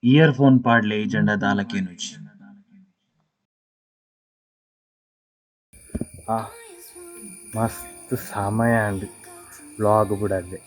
Earphone पाडले झंडा दाला केनुच ಆ ಮಸ್ತ್ ಸಮಯ ಅಂಡ್ ಬ್ಲಾಗ್ ಬಿಡದೆ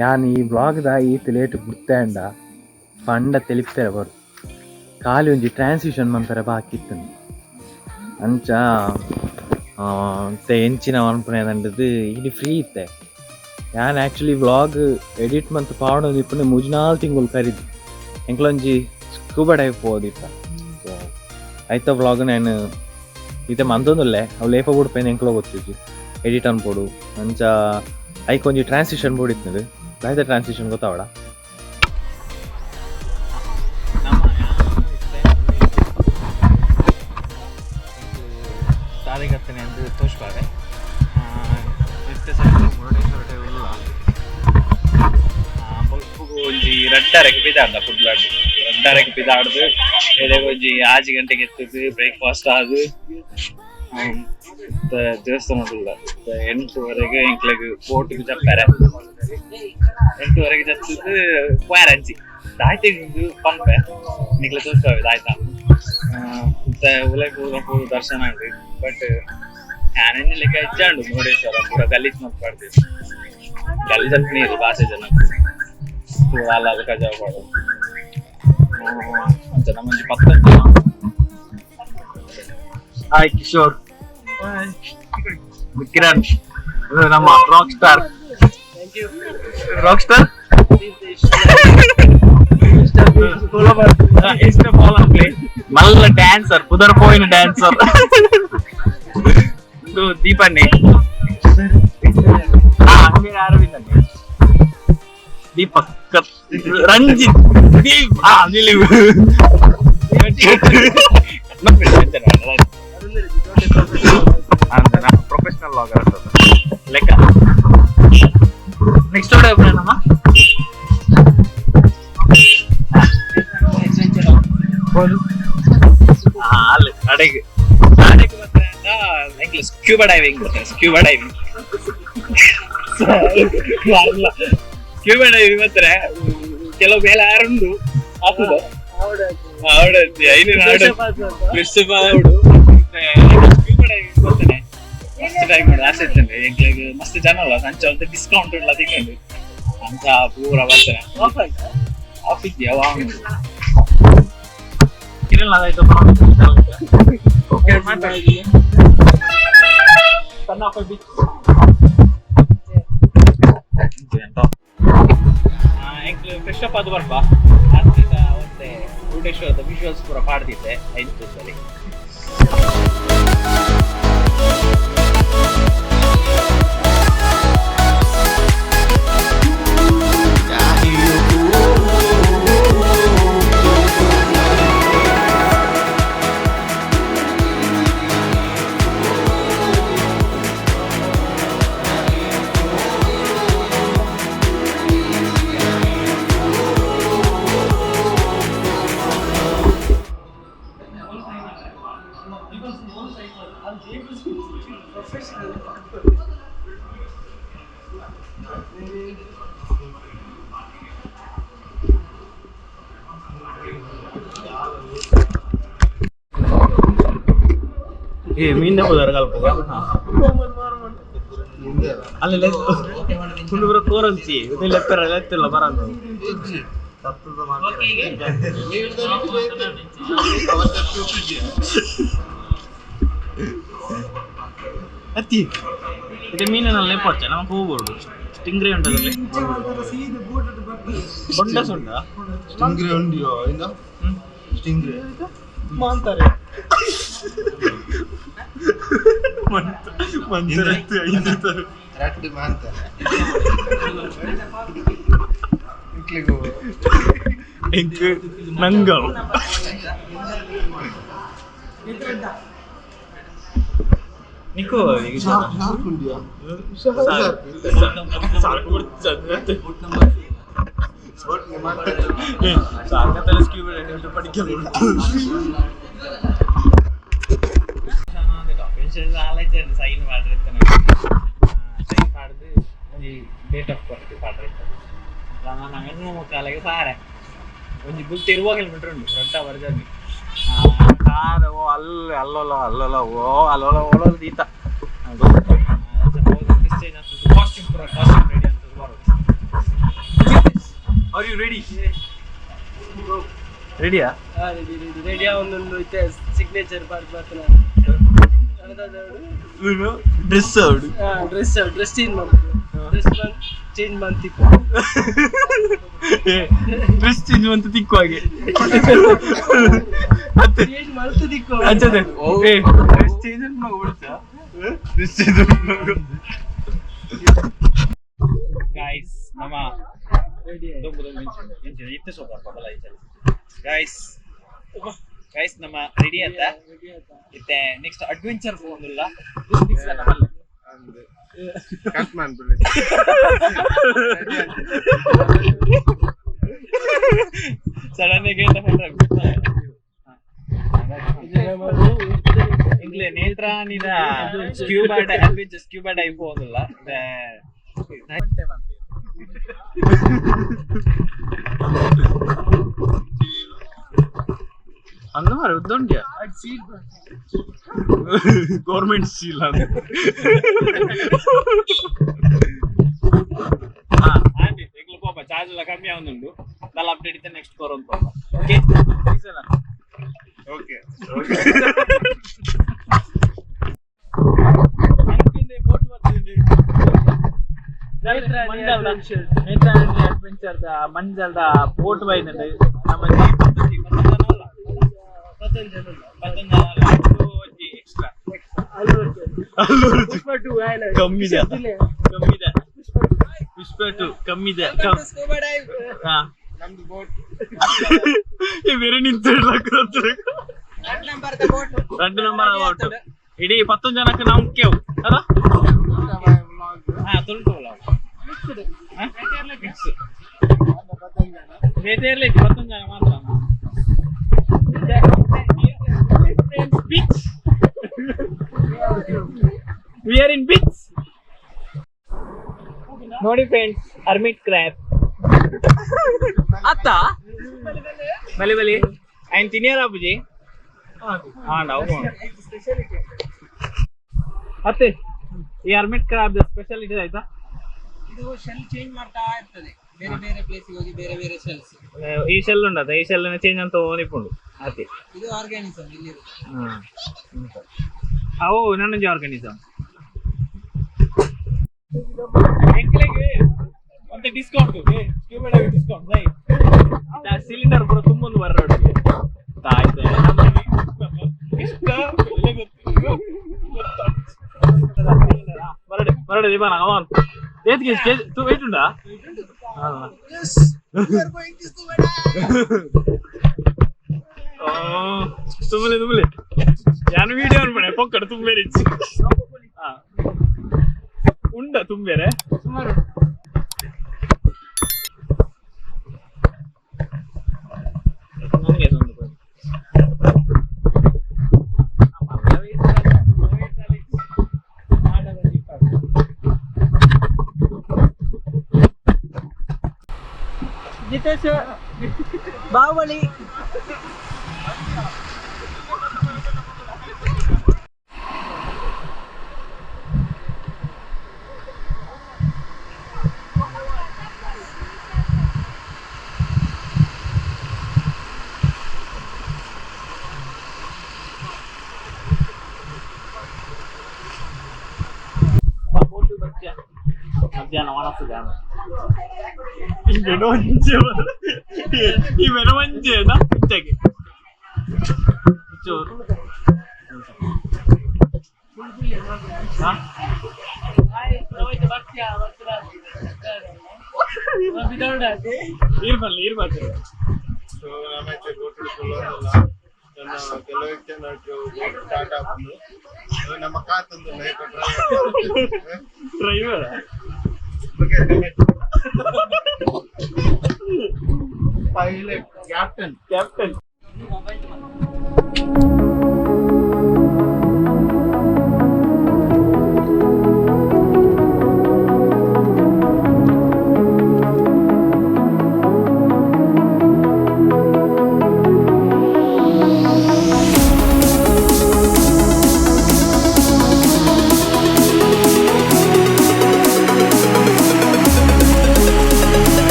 ಯಾನ್ ಈ ಬ್ಲಾಗ್ದ ಈತ್ ಲೇಟ್ ಬಿಡ್ತಾಂಡ ಪಂಡ ತೆಲಿಪ್ತಾರೆ ಬರು ಖಾಲಿ ಒಂಜಿ ಟ್ರಾನ್ಸಿಷನ್ ಮಂತರ ಬಾಕಿ ಇತ್ತು ಅಂಚ ಎಂಚಿನ ಅನ್ಪುನೇದಂಡದು ಇಲ್ಲಿ ಫ್ರೀ ಇತ್ತೆ ಯಾನ್ ಆ್ಯಕ್ಚುಲಿ ವ್ಲಾಗ್ ಎಡಿಟ್ ಮಂತ್ ಪಾವಡ ಇಪ್ಪನೆ ಮುಜ್ನಾಲ್ ತಿಂಗಳು ಕರಿದು ಎಂಕ್ಲೊಂಜಿ ಸ್ಕೂಬಾ ಡೈವ್ ಪೋದಿತ್ತ ಸೊ ಐತ ವ್ಲಾಗ್ ನಾನು ಈತೆ ಮಂತೊಂದುಲ್ಲೆ ಅವು ಲೇಪ ಬಿಡ್ಪೇನೆ ಎಂಕ್ಲೋ ಗೊತ್ತಿದ್ದು ಎಡಿಟ್ ಅನ್ಪೋಡು ಅಂಚ ಐಕೊಂಜಿ ಟ್ರಾನ್ಸಿಷನ್ ಬೋಡಿತ್ತು ದಾಯ್ತ ಟ್ರಾನ್ಸಿಷನ್ ಗೊತ್ತಾವಡ ಸಾರಿಗತ್ತನೆ ಅಂದ್ರೆ ತೋರಿಸ್ಬಾರೆ ಒಂಜಿ ರಡ್ಡರಕ್ಕೆ ಬಿದ್ದಾಡ್ದ ಫುಡ್ಲಾಡು ರಡ್ಡರಕ್ಕೆ ಬಿದ್ದಾಡ್ದು ಎಡೆಗೆ ಒಂಜಿ 6 ಗಂಟೆಗೆ ಎತ್ತದು ಬ್ರೇಕ್ಫಾಸ್ಟ್ ಆದು ದೇವಸ್ಥಾನದಿಲ್ಲ 8ವರೆಗೆ ಎಂಕ್ಲೆಗ್ ಬೋಟಿಗೆ ಜಪ್ಪಾರೆ 8ವರೆಗೆ ಜಪ್ಪಿದ್ದು ಕ್ವಾರಂಜಿ ದಾಯ್ತೆ ಪನ್ಪೆ ನಿಕ್ಲೆ ತೋರಿಸ್ತಾವೆ ಆಯ್ತಾ ಉಲಗ ಪೂರ ದರ್ಶನ ಉಂಟು ಬಟ್ ഞാനെന്നിലേക്ക് അയച്ചാണ്ട് മുരുടേശ്വര പൂര ಗಲೀಜ್ ಮತ್ತು ಮಾಡ್ತೀವಿ ಗಲೀಜ್ ಅಂತ ನೀರು ಭಾಷೆ ಜನ ಅಲ್ಲ ಅದಕ್ಕೆ ಜಾಬ್ ಮಾಡೋದು ಜನ ಮಂಜಿ ಪತ್ತಂಜ ಹಾಯ್ ಕಿಶೋರ್ ಕಿರಣ್ ನಮ್ಮ ರಾಕ್ ಸ್ಟಾರ್ ಇಷ್ಟ ಫಾಲೋ ಪ್ಲೇ ಮಲ್ಲ ಡ್ಯಾನ್ಸರ್ ಪುದರ್ ಪೋಯಿನ ಡ್ಯಾನ್ಸರ್ ದೀಪನ್ನೇ ಅರವಿಂದ ದೀಪಕ್ ರಂಜಿತ್ ದೀಪ್ ನಿಲಿವು ಪ್ರೊಫೆಷನಲ್ ಲಾಗರ್ ಲೆಕ್ಕ ನೆಕ್ಸ್ಟ್ ನಮ್ಮ ಅಲ್ಲಿ ಅಡೆಗೆ ಮತ್ತೆ ಸ್ಕ್ಯೂಬಾ ಡೈವಿಂಗ್ ಸ್ಕ್ಯೂಬಾ ಡೈವಿಂಗ್ ಮಾತ್ರ ಕೆಲವು ಬೇಲೆ ಆರುಂಡು ಹಾಕುದು ಆವಡತ್ತಿ ಐನೂರು ಆಡು ಸ್ಕ್ಯೂಬಾ ಡೈವಿಂಗ್ ಗೊತ್ತಾನೆ ಮಸ್ತ್ ಟೈಮ್ ಮಾಡೋದು ಆಸೆ ಇರ್ತೇನೆ ಎಂಕ್ಲೆಗ್ ಮಸ್ತ್ ಜನ ಅಲ್ಲ ಸಂಚ ಅಂತ ಡಿಸ್ಕೌಂಟ್ ಎಲ್ಲ ತಿಂಕೊಂಡು ಅಂತ ಪೂರ ಬರ್ತಾನೆ ಆಫ್ ಇದೆಯಾ ಕಿರಣ್ ಅದಾಯ್ತು ಫ್ರೆಶ್ ಅಪ್ ಅದು ಬರ್ಬಾ ಆತ್ಮೀಕ ಮತ್ತೆ ಮುರುಡೇಶ್ವರದ ವಿಜುವಲ್ಸ್ ಪೂರ ಪಾಡ್ದಿದ್ದೆ 5 ದಿವಸದಲ್ಲಿ ಮೀನ್ ಕಲ್ಪ ಅಲ್ಲಿ ಕುಂಡು ಕೋರಂಚಿ ಲೆಪ್ಪರ ಲೆತ್ತಿಲ್ಲ ಬರಂದು ಅತ್ತಿ ಇದು ಮೀನಿನ ಲೆಪ್ಪಚ್ಚ ನಮಗೆ ಹೋಗ್ಬೋದು ಸ್ಟಿಂಗ್ರೇ ಉಂಟದಲ್ಲಿ ಬೊಂಡಸ್ ಉಂಟಾ ಸ್ಟಿಂಗ್ರೇ ಉಂಡಿಯೋ ಸ್ಟಿಂಗ್ರೇ ಮಾಂತಾರೆ ರಟ್ಟು ಮಾಂತಾರೆ ನಂಗವ್ ನಿಕೋ ಸಾಕುಂಡಿಯಾ ಸಾಕತ್ತಲ್ಲ ಸ್ಕ್ಯೂಬಾ ಡೈವಿಂಗ್ പഠിക്കുന്നു ಸೈನ್ ಮಾಡಿರ್ತಾನೆ ಸೈನ್ ಮಾಡಿದು ಈ ಡೇಟ್ ಆಫ್ ಬರ್ತ್ ಮಾಡಿರ್ತಾನೆ ನಾನು ಹೆಣ್ಣು ಕಾಲಿಗೆ ಸಾರೆ ಒಂಜಿ ಬುಲ್ತ ಇರುವ ಹೆಲ್ಮೆಟ್ ಉಂಟು ರಡ್ಡ ಬರ್ಜಲ್ಲಿ ಕಾರ್ ಓ ಅಲ್ಲೋಲ ಓ ಅಲ್ಲೋಲ ಓಲೋಲ ದೀತ ಕಾಸ್ಟ್ಯೂಮ್ ಪೂರ ಕಾಸ್ಟ್ಯೂಮ್ ರೆಡಿ ಅಂತ ಬರೋದು. Are you ready? ರೆಡಿಯಾ? ರೆಡಿಯಾ ಒಂದೊಂದು ಐತೆ ಸಿಗ್ನೇಚರ್ ಬರ್ತಾನ ಡ್ರೆಸ್ ಔಡು ಡ್ರೆಸ್ ಚೇಂಜ್ ಮಾಡ್ತೀವಿ ಚೇಂಜ್ ಮಾಡ್ತಿತ್ತು ಡ್ರೆಸ್ ಚೇಂಜ್ ಅಂತ ತಿಕ್ಕು ಹಾಗೆ ಚೇಂಜ್ ಮಾಡ್ತು ತಿಕ್ಕು ಅಂಚದೆ ಡ್ರೆಸ್ ಚೇಂಜ್ ಅಂತ ಮಗ ಬಿಡ್ತಾ ಡ್ರೆಸ್ ಚೇಂಜ್ ಗೈಸ್ ನಮ್ಮ ಇತ್ತೆ ಸೋಪ ಗೈಸ್ ನಮ್ಮ ರೆಡಿ ಅಂತ ಇತ್ತೆ ನೆಕ್ಸ್ಟ್ ಅಡ್ವೆಂಚರ್ ಹೋಗೋದಿಲ್ಲ ಸಡನ್ ಆಗಿ ಇಂಗ್ಲೇ ನೇತ್ರ ನೀನ ಸ್ಕ್ಯೂಬಾ ಅಡ್ವೆಂಚರ್ ಸ್ಕ್ಯೂಬಾ ಡೈವ್ ಹೋಗೋದಿಲ್ಲ ಅಂದ ಮಾರ ಉದ್ದುಂಡ್ಯ ಗೌರ್ಮೆಂಟ್ ಸೀಲ್ ಅಂತ ಆಂಟಿ ಎಗ್ಲು ಪಾಪ ಚಾರ್ಜ್ ಎಲ್ಲ ಕಮ್ಮಿ ಆಗುಂಡು ನಲ್ಲ ಅಪ್ಡೇಟ್ ಇತ್ತೆ ನೆಕ್ಸ್ಟ್ ಕೊರೋನ್ ಪಾಪ ಓಕೆ ಓಕೆ ಓಕೆ ಅಂಕಿಂದೆ ಬೋಟ್ ಬರ್ತಿದೆ ಅಡ್ವೆಂಚರ್ ಮಂಜಲ್ದ ಬೋಟ್ ಬೈನದು ನಮ್ಮ ಕಮ್ಮಿದೆ ಪುಷ್ಪ 2 ಕಮ್ಮಿದೆ ಬೇರೆ ನಿಂತ ರೆಡ್ ನಂಬರ್ ಬೋಟ್ ಇಡೀ 11 ಜನಕ್ಕೆ ನಾವು ಮುಖ್ಯವು ಅದ ತುಳ್ಕೋಲ್ಲ ಬೇರೆ ಇರ್ಲಿ 11 ಜನ ಮಾತ್ರ beach. We are in beach. ನೋಡಿ ಫ್ರೆಂಡ್ಸ್ ಹರ್ಮಿಟ್ ಕ್ರ್ಯಾಬ್ ಅತ್ತ ಬಲಿ ಬಲಿ ఆయన తినేరా బుజి ಅತ್ತೆ ಈ ಹರ್ಮಿಟ್ ಕ್ರ್ಯಾಬ್ ಸ್ಪೆಷಾಲಿಟಿ ಆಯ್ತಾ? ಇದು ಶೆಲ್ ಚೇಂಜ್ ಮಾಡ್ತಾ ಇರ್ತದೆ, ಬೇರೆ ಬೇರೆ ಪ್ಲೇಸಿಗೆ ಹೋಗಿ ಬೇರೆ ಬೇರೆ ಶೆಲ್ಸ್. ಈ ಶೆಲ್ ಉಂಟದ ಈ ಶೆಲ್ ಚೇಂಜ್ ಅಂತ ನಿಪುಂಡು ಅತ್ತೆ ಇದು ಆರ್ಗಾನಿಸಮ್ ಇಲ್ಲಿ ಅವು ನನ್ನಜಿ ಆರ್ಗಾನಿಸಮ್ ಮತ್ತೆ discount scuba dive discount right cylinder ಪೂರ ತುಂಬೊಂದು ಬರೋಡು ತಾಯ್ತೆ ಬರಡೆ ಬರಡೆ ದಿವಾನ ಅವನ್ ಏತ್ಗೆ ತೂ ವೇಟ್ ಉಂಟಾ? ತುಂಬಲೆ ತುಂಬಲೆ ಯಾನು ವಿಡಿಯೋ ಅನ್ಬೇಡ ಪೊಕ್ಕಡ ತುಂಬೆ ರಿಚ್ ಉಂಡ ತುಂಬೇರೆ ಸುಮಾರು ನನಗೆ ಒಂದು ಜಿತೇಶ್ ಬಾಹುಬಲಿ ಮಧ್ಯಾಹ್ನ ಒಣಸುಗಾನ ಈ ಮೆರವಂಚೆ ಈ ಮೆರವಂಚೆ ಪಿಚ್ಚಗೆ ಚೂರು ಇರ್ಬಲ್ಲ ಇರ್ಬಾರ್ದು ನಮ್ಮ ಕಾತಂದು ಡ್ರೈವರ್ ಪೈಲಟ್ ಕ್ಯಾಪ್ಟನ್ ಕ್ಯಾಪ್ಟನ್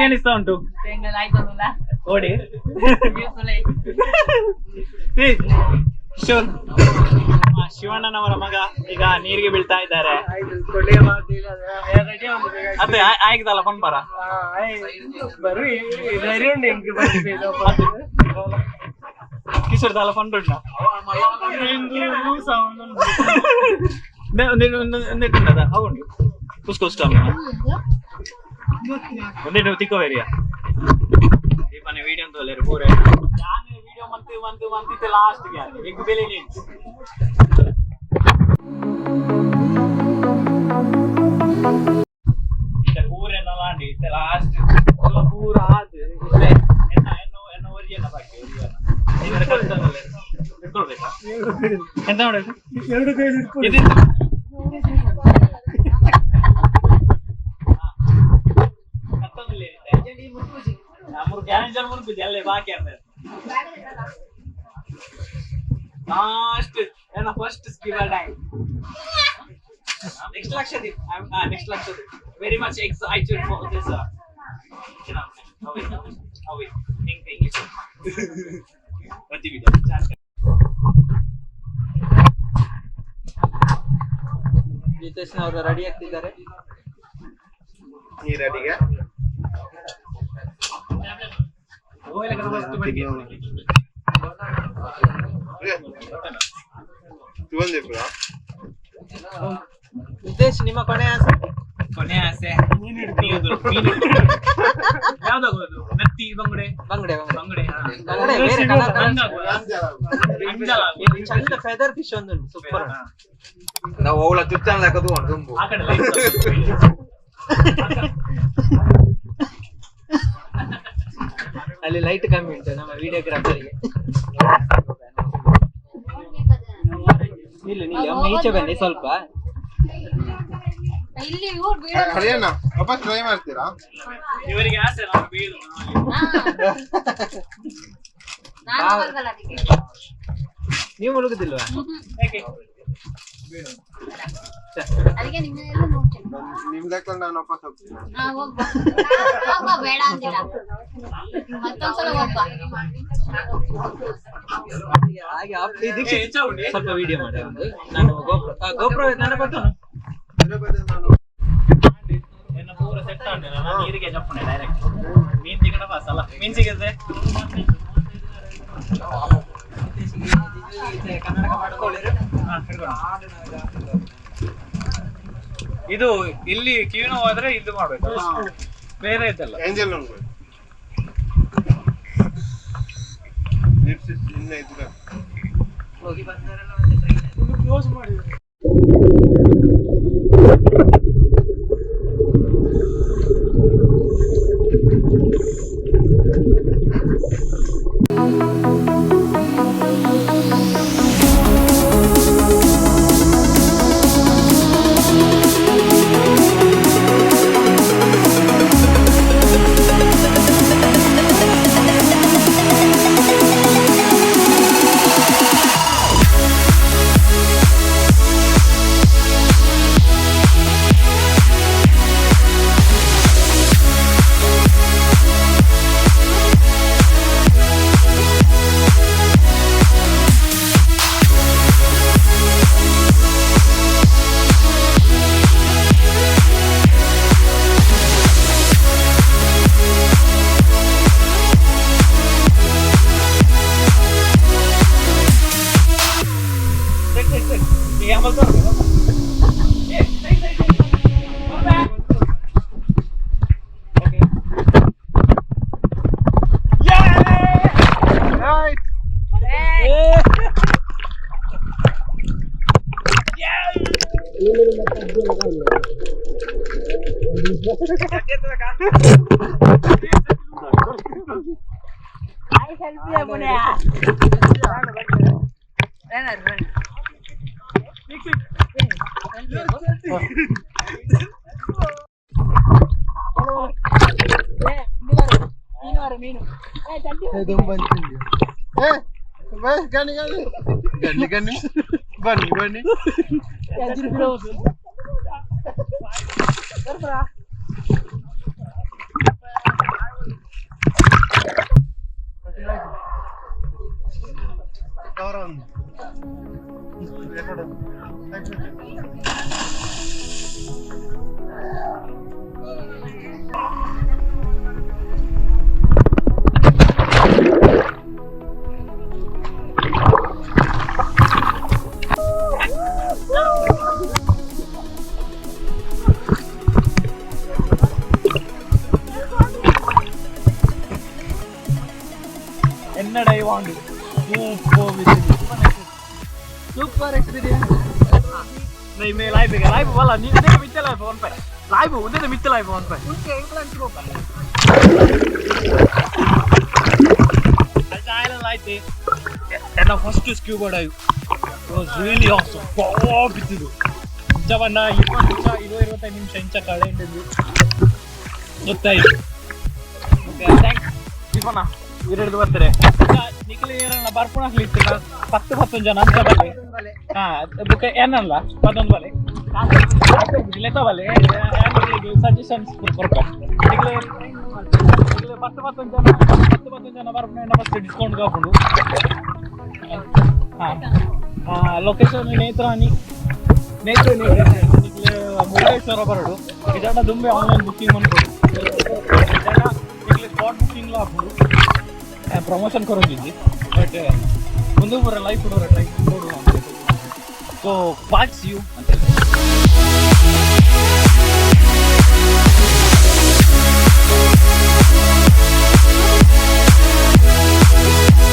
ನಿಮಗೇನಿಸ್ತಾ ಉಂಟು ಓಡಿ ಕಿಶೋರ್ ಶಿವಣ್ಣನವರ ಮಗ ಈಗ ನೀರಿಗೆ ಬೀಳ್ತಾ ಇದ್ದಾರೆ. ಅದೇ ಆಯ್ತಲ್ಲ ಪನ್ಪಾರ ಕಿಶೋರ್ ತಾಲ ಪಂಡುಂಡ అవును చూసుకొస్తాము ಒಂದೇಟು ತಿಕ್ಕೋವೇರಿಯಾ ಈ ಮನೆ ವಿಡಿಯೋ ಅಂತ లేరు ಪೂರೆ ಯಾನೆ ವಿಡಿಯೋ ಮಂತಿ ಲಾಸ್ಟ್ ಗೆ ಎಗ್ ಬೆಲೆ ನೀ ಇತ ಪೂರೆ ನಲಾಂಡಿ ಇತ ಲಾಸ್ಟ್ ಎಲ್ಲ ಪೂರ ಆದ ಎನ್ನ ಒರಿಜಿನ ಬಾಕಿ ಒರಿಜಿನ ಇದರ ಕಷ್ಟದಲ್ಲಿ ಇಟ್ಕೊಳ್ಬೇಕಾ ಎಂತ ಮಾಡೋದು ಎರಡು ಕೈ ಇಟ್ಕೊಳ್ಳಿ ಲಾಸ್ಟ್ ಏನ ಫಸ್ಟ್ ಸ್ಕಿವರ್ ಡೈ next Lakshadweep very much excited for this ಅವಿ ಥಿಂಕಿಂಗ್ ಪ್ರತಿ ವಿಡಿಯೋ ಜಿತೇಶ್ ಅವರು ರೆಡಿ ಆಗ್ತಿದ್ದಾರೆ. ಈ ರೆಡಿಗೆ ನಿತೇಶ್ ನಿಮ್ಮ ಕೊನೆ ಆಸೆ ಯಾವ್ದಾಗೋದು ನತ್ತಿ ಬಂಗುಡೆ ಬೇರೆ ಚಂದ ಫೆದರ್ ಫಿಶ್ ಒಂದು ಸೂಪರ್ ನಾವು ಅವಳ ಚುಚ್ಚಾನ ತುಂಬು ಆ ಕಡೆ ಲೈಟ್ ಅಲ್ಲಿ ಲೈಟ್ ಕಮ್ಮಿ ಉಂಟು ನಮ್ಮ ವಿಡಿಯೋಗ್ರಾಫರ್ಗೆ. ಇಲ್ಲ ಒಮ್ಮೆ ಈಚೆ ಬನ್ನಿ ಸ್ವಲ್ಪ. ಹರಿಯಣ್ಣ ವಾಪಸ್ ಟ್ರೈ ಮಾಡ್ತೀರಾ? ಇವರಿಗೆ ಆಸೆ ನಾವು ಬೀಳು ನೀವು ಮುಳುಗುದಿಲ್ವಾ? ನಿಮ್ದಕ್ಕೆ ನಾನು ವಾಪಸ್ ಹೋಗ್ತೀನಿ. ಸ್ವಲ್ಪ ವಿಡಿಯೋ ಮಾಡಿ ನಾನು ಗೋಪ್ರ ನನ್ನ ಬರ್ತಾನು ಪೂರ ಸೆಟ್ ಆಗಿದೆ ನೀರಿಗೆ ಜಪ್ಪಣೆ ಡೈರೆಕ್ಟ್ ಮೀನ್ ಸಿಗಣ ಪಾಸ್ ಅಲ್ಲ ಮೀನ್ ಸಿಗುತ್ತೆ ಕನ್ನಡ ಮಾಡ್ಕೊಳ್ಳಿರು. ಇದು ಇಲ್ಲಿ ಕಿವಿನೋ ಹೋದ್ರೆ ಇದು ಮಾಡ್ಬೇಕು ಬೇರೆ ಇದಲ್ಲ ಏಂಜಲ್ ಉಂಟು ಇನ್ನ ಇದ್ರೆ ಹೋಗಿ ಬಂದಾರಲ್ಲ ಕ್ಲೋಸ್ ಮಾಡಿ ಗನ್ನಿ ಬನ್ನಿ Enna I want it. Super experience. नहीं मैं लाइव है लाइव वाला नहीं उधर मिट्टी लाइव फोन पे लाइव उधर मिट्टी लाइव फोन पे उनके इंग्लैंड को I liked it and the first scuba dive was really awesome wow ಬಿಟ್ಟಿದ್ದು ಜವನ್ನ 20 ನಿಮಿಷ ಇಂಚ ಕಳೆಂಡಿದ್ದು ಗೊತ್ತಾಯ್ತು ಓಕೆ ಥ್ಯಾಂಕ್ಸ್ ಜೀವನ ಇರಡು ಬರ್ತಾರೆ ನಿಖಿಲ್ ಏನಲ್ಲ ಬರ್ಪುಣ ಹಾಕ್ಲಿಕ್ಕೆ 10 ಜನ ಅಂತ ಬಲೆ ಹಾ ಬುಕ್ ಏನಲ್ಲ 11 ಬಲೆ ಲೆಕ್ಕ ಬಲೆ ಸಜೆಷನ್ಸ್ ಕೊಡ್ತಾರೆ ನಿಖಿಲ್ 10 ಜನ ಬರ್ಪುಣ ಫಸ್ಟ್ ಡಿಸ್ಕೌಂಟ್ ಕಾಕೊಂಡು ಹಾ ಲೊಕೇಶನ್ ನೇತ್ರಾನಿ ನಿಖಿಲ್ ಮುರುಡೇಶ್ವರ ಬರಡು ಇದನ್ನ ದುಂಬೆ ಆನ್ಲೈನ್ ಬುಕಿಂಗ್ ಮಾಡ್ಕೊಡು ಇದನ್ನ ನಿಖಿಲ್ ಸ್ಪಾಟ್ ಬುಕಿಂಗ್ ಹಾಕೊಂಡು ಪ್ರಮೋಷನ್ ಕೊರೋದಿದ್ದಿ ಬಟ್ ಮುಂದೆ ಬರೋ ಲೈಫ್ ಕೊಡೋರ ಟ್ರೈ ಕೊಡುವ ಸೊ ಪಾರ್ಟ್ಸ್ ಯು ಅಂತ